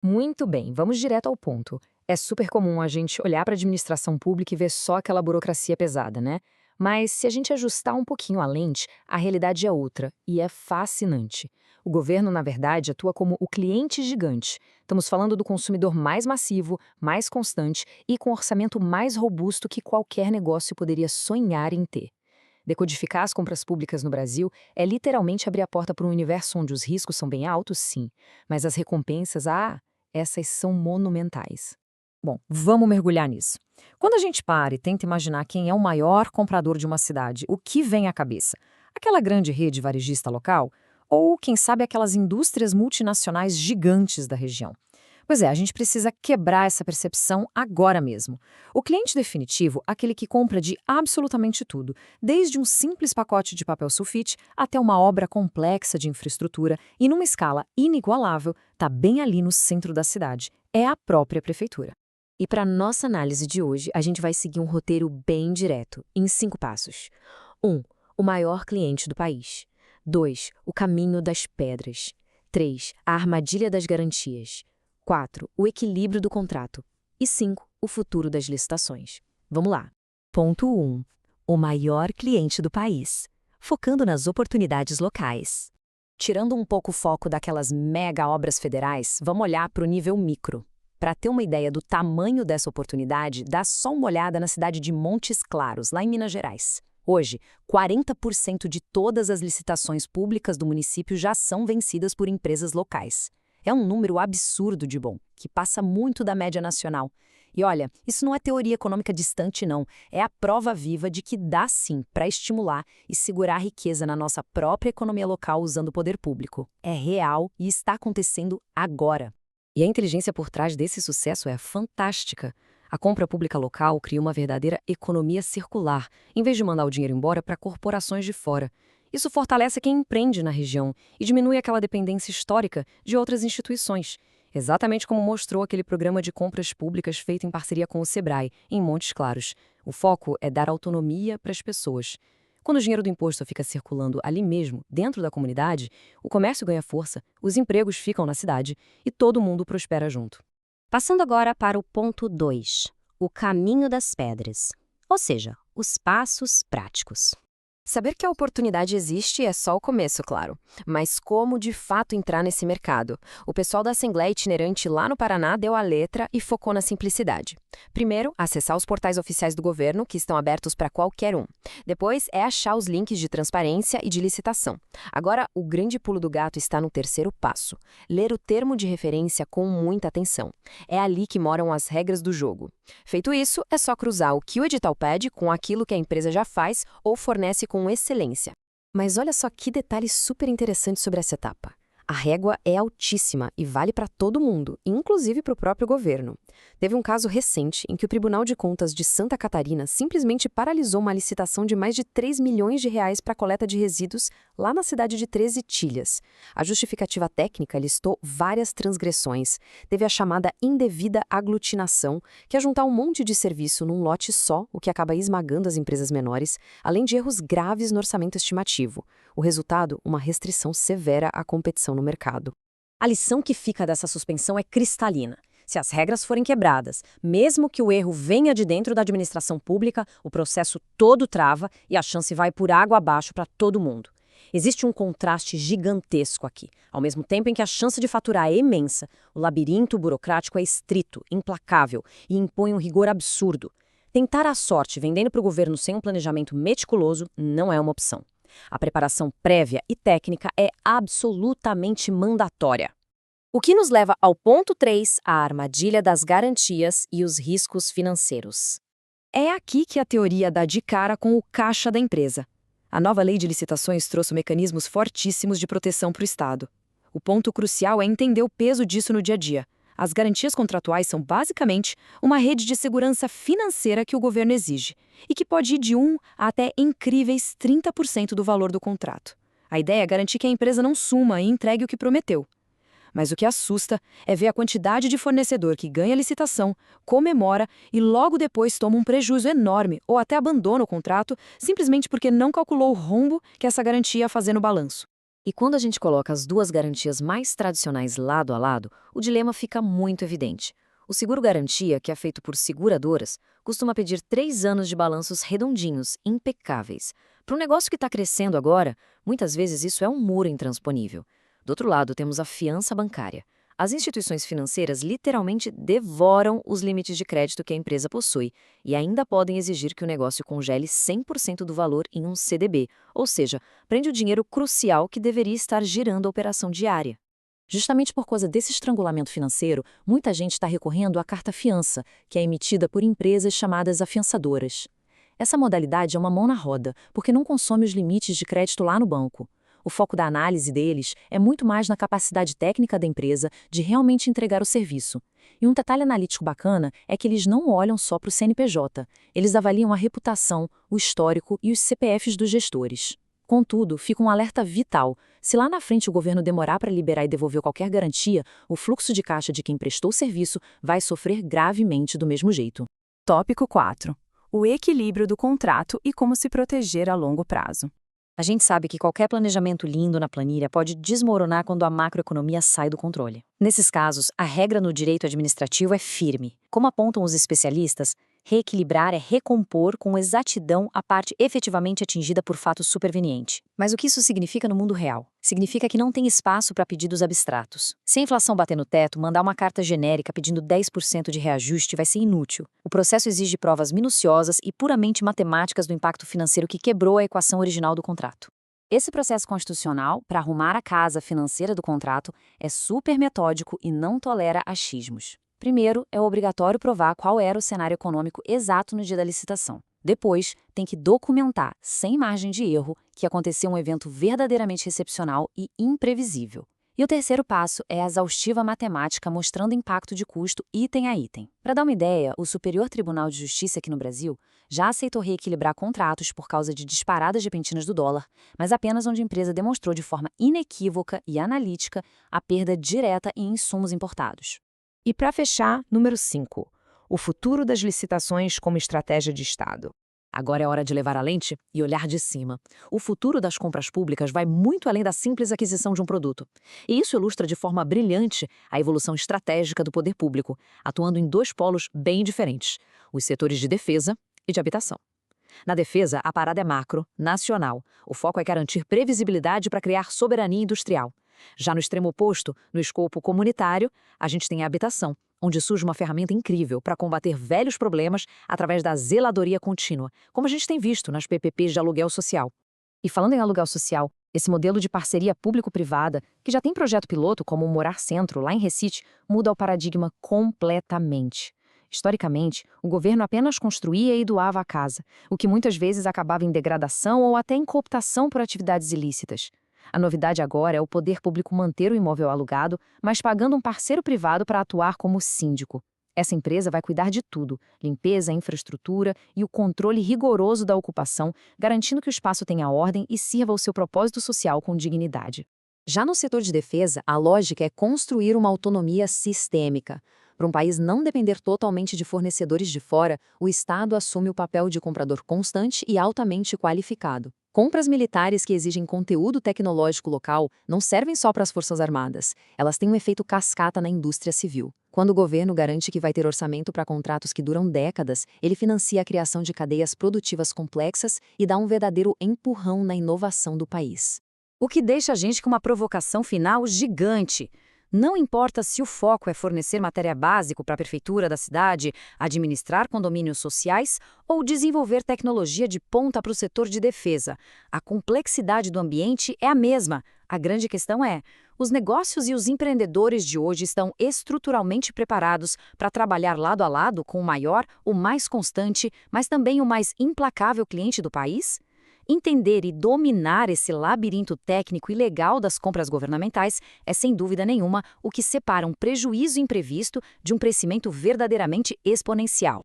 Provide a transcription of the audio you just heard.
Muito bem, vamos direto ao ponto. É super comum a gente olhar para a administração pública e ver só aquela burocracia pesada, né? Mas se a gente ajustar um pouquinho a lente, a realidade é outra e é fascinante. O governo, na verdade, atua como o cliente gigante. Estamos falando do consumidor mais massivo, mais constante e com orçamento mais robusto que qualquer negócio poderia sonhar em ter. Decodificar as compras públicas no Brasil é literalmente abrir a porta para um universo onde os riscos são bem altos, sim, mas as recompensas, essas são monumentais. Bom, vamos mergulhar nisso. Quando a gente para e tenta imaginar quem é o maior comprador de uma cidade, o que vem à cabeça? Aquela grande rede varejista local? Ou, quem sabe, aquelas indústrias multinacionais gigantes da região? Pois é, a gente precisa quebrar essa percepção agora mesmo. O cliente definitivo, aquele que compra de absolutamente tudo, desde um simples pacote de papel sulfite até uma obra complexa de infraestrutura e numa escala inigualável, está bem ali no centro da cidade. É a própria prefeitura. E para nossa análise de hoje, a gente vai seguir um roteiro bem direto, em 5 passos. 1. O maior cliente do país. 2. O caminho das pedras. 3. A armadilha das garantias. 4. O equilíbrio do contrato. E 5. O futuro das licitações. Vamos lá. Ponto 1. O maior cliente do país, focando nas oportunidades locais. Tirando um pouco o foco daquelas mega obras federais, vamos olhar para o nível micro. Para ter uma ideia do tamanho dessa oportunidade, dá só uma olhada na cidade de Montes Claros, lá em Minas Gerais. Hoje, 40% de todas as licitações públicas do município já são vencidas por empresas locais. É um número absurdo de bom, que passa muito da média nacional. E olha, isso não é teoria econômica distante, não. É a prova viva de que dá sim para estimular e segurar a riqueza na nossa própria economia local usando o poder público. É real e está acontecendo agora. E a inteligência por trás desse sucesso é fantástica. A compra pública local cria uma verdadeira economia circular, em vez de mandar o dinheiro embora para corporações de fora. Isso fortalece quem empreende na região e diminui aquela dependência histórica de outras instituições, exatamente como mostrou aquele programa de compras públicas feito em parceria com o Sebrae, em Montes Claros. O foco é dar autonomia para as pessoas. Quando o dinheiro do imposto fica circulando ali mesmo, dentro da comunidade, o comércio ganha força, os empregos ficam na cidade e todo mundo prospera junto. Passando agora para o ponto 2, o caminho das pedras, ou seja, os passos práticos. Saber que a oportunidade existe é só o começo, claro. Mas como de fato entrar nesse mercado? O pessoal da Assembleia Itinerante lá no Paraná deu a letra e focou na simplicidade. Primeiro, acessar os portais oficiais do governo, que estão abertos para qualquer um. Depois, é achar os links de transparência e de licitação. Agora, o grande pulo do gato está no terceiro passo. Ler o termo de referência com muita atenção. É ali que moram as regras do jogo. Feito isso, é só cruzar o que o edital pede com aquilo que a empresa já faz ou fornece com excelência. Mas olha só que detalhe super interessante sobre essa etapa. A régua é altíssima e vale para todo mundo, inclusive para o próprio governo. Teve um caso recente em que o Tribunal de Contas de Santa Catarina simplesmente paralisou uma licitação de mais de 3 milhões de reais para a coleta de resíduos lá na cidade de 13 Tilhas. A justificativa técnica listou várias transgressões. Teve a chamada indevida aglutinação, que é juntar um monte de serviço num lote só, o que acaba esmagando as empresas menores, além de erros graves no orçamento estimativo. O resultado, uma restrição severa à competição no mercado. A lição que fica dessa suspensão é cristalina. Se as regras forem quebradas, mesmo que o erro venha de dentro da administração pública, o processo todo trava e a chance vai por água abaixo para todo mundo. Existe um contraste gigantesco aqui. Ao mesmo tempo em que a chance de faturar é imensa, o labirinto burocrático é estrito, implacável e impõe um rigor absurdo. Tentar a sorte vendendo para o governo sem um planejamento meticuloso não é uma opção. A preparação prévia e técnica é absolutamente mandatória. O que nos leva ao ponto 3, a armadilha das garantias e os riscos financeiros. É aqui que a teoria dá de cara com o caixa da empresa. A nova lei de licitações trouxe mecanismos fortíssimos de proteção para o Estado. O ponto crucial é entender o peso disso no dia a dia. As garantias contratuais são basicamente uma rede de segurança financeira que o governo exige e que pode ir de 1 a até incríveis 30% do valor do contrato. A ideia é garantir que a empresa não suma e entregue o que prometeu. Mas o que assusta é ver a quantidade de fornecedor que ganha a licitação, comemora e logo depois toma um prejuízo enorme ou até abandona o contrato simplesmente porque não calculou o rombo que essa garantia ia fazer no balanço. E quando a gente coloca as duas garantias mais tradicionais lado a lado, o dilema fica muito evidente. O seguro-garantia, que é feito por seguradoras, costuma pedir 3 anos de balanços redondinhos, impecáveis. Para um negócio que está crescendo agora, muitas vezes isso é um muro intransponível. Do outro lado, temos a fiança bancária. As instituições financeiras literalmente devoram os limites de crédito que a empresa possui e ainda podem exigir que o negócio congele 100% do valor em um CDB, ou seja, prende o dinheiro crucial que deveria estar girando a operação diária. Justamente por causa desse estrangulamento financeiro, muita gente está recorrendo à carta-fiança, que é emitida por empresas chamadas afiançadoras. Essa modalidade é uma mão na roda, porque não consome os limites de crédito lá no banco. O foco da análise deles é muito mais na capacidade técnica da empresa de realmente entregar o serviço. E um detalhe analítico bacana é que eles não olham só para o CNPJ, eles avaliam a reputação, o histórico e os CPFs dos gestores. Contudo, fica um alerta vital. Se lá na frente o governo demorar para liberar e devolver qualquer garantia, o fluxo de caixa de quem prestou o serviço vai sofrer gravemente do mesmo jeito. Tópico 4. O equilíbrio do contrato e como se proteger a longo prazo. A gente sabe que qualquer planejamento lindo na planilha pode desmoronar quando a macroeconomia sai do controle. Nesses casos, a regra no direito administrativo é firme. Como apontam os especialistas, reequilibrar é recompor com exatidão a parte efetivamente atingida por fato superveniente. Mas o que isso significa no mundo real? Significa que não tem espaço para pedidos abstratos. Se a inflação bater no teto, mandar uma carta genérica pedindo 10% de reajuste vai ser inútil. O processo exige provas minuciosas e puramente matemáticas do impacto financeiro que quebrou a equação original do contrato. Esse processo constitucional, para arrumar a casa financeira do contrato, é super metódico e não tolera achismos. Primeiro, é obrigatório provar qual era o cenário econômico exato no dia da licitação. Depois, tem que documentar, sem margem de erro, que aconteceu um evento verdadeiramente excepcional e imprevisível. E o terceiro passo é a exaustiva matemática mostrando impacto de custo item a item. Para dar uma ideia, o Superior Tribunal de Justiça aqui no Brasil já aceitou reequilibrar contratos por causa de disparadas repentinas do dólar, mas apenas onde a empresa demonstrou de forma inequívoca e analítica a perda direta em insumos importados. E para fechar, número 5. O futuro das licitações como estratégia de Estado. Agora é hora de levar a lente e olhar de cima. O futuro das compras públicas vai muito além da simples aquisição de um produto. E isso ilustra de forma brilhante a evolução estratégica do poder público, atuando em 2 polos bem diferentes: os setores de defesa e de habitação. Na defesa, a parada é macro, nacional. O foco é garantir previsibilidade para criar soberania industrial. Já no extremo oposto, no escopo comunitário, a gente tem a habitação, onde surge uma ferramenta incrível para combater velhos problemas através da zeladoria contínua, como a gente tem visto nas PPPs de aluguel social. E falando em aluguel social, esse modelo de parceria público-privada, que já tem projeto piloto como o Morar Centro, lá em Recife, muda o paradigma completamente. Historicamente, o governo apenas construía e doava a casa, o que muitas vezes acabava em degradação ou até em cooptação por atividades ilícitas. A novidade agora é o poder público manter o imóvel alugado, mas pagando um parceiro privado para atuar como síndico. Essa empresa vai cuidar de tudo: limpeza, infraestrutura e o controle rigoroso da ocupação, garantindo que o espaço tenha ordem e sirva ao seu propósito social com dignidade. Já no setor de defesa, a lógica é construir uma autonomia sistêmica. Para um país não depender totalmente de fornecedores de fora, o Estado assume o papel de comprador constante e altamente qualificado. Compras militares que exigem conteúdo tecnológico local não servem só para as Forças Armadas, elas têm um efeito cascata na indústria civil. Quando o governo garante que vai ter orçamento para contratos que duram décadas, ele financia a criação de cadeias produtivas complexas e dá um verdadeiro empurrão na inovação do país. O que deixa a gente com uma provocação final gigante. Não importa se o foco é fornecer matéria básica para a prefeitura da cidade, administrar condomínios sociais ou desenvolver tecnologia de ponta para o setor de defesa. A complexidade do ambiente é a mesma. A grande questão é: os negócios e os empreendedores de hoje estão estruturalmente preparados para trabalhar lado a lado com o maior, o mais constante, mas também o mais implacável cliente do país? Entender e dominar esse labirinto técnico e legal das compras governamentais é, sem dúvida nenhuma, o que separa um prejuízo imprevisto de um crescimento verdadeiramente exponencial.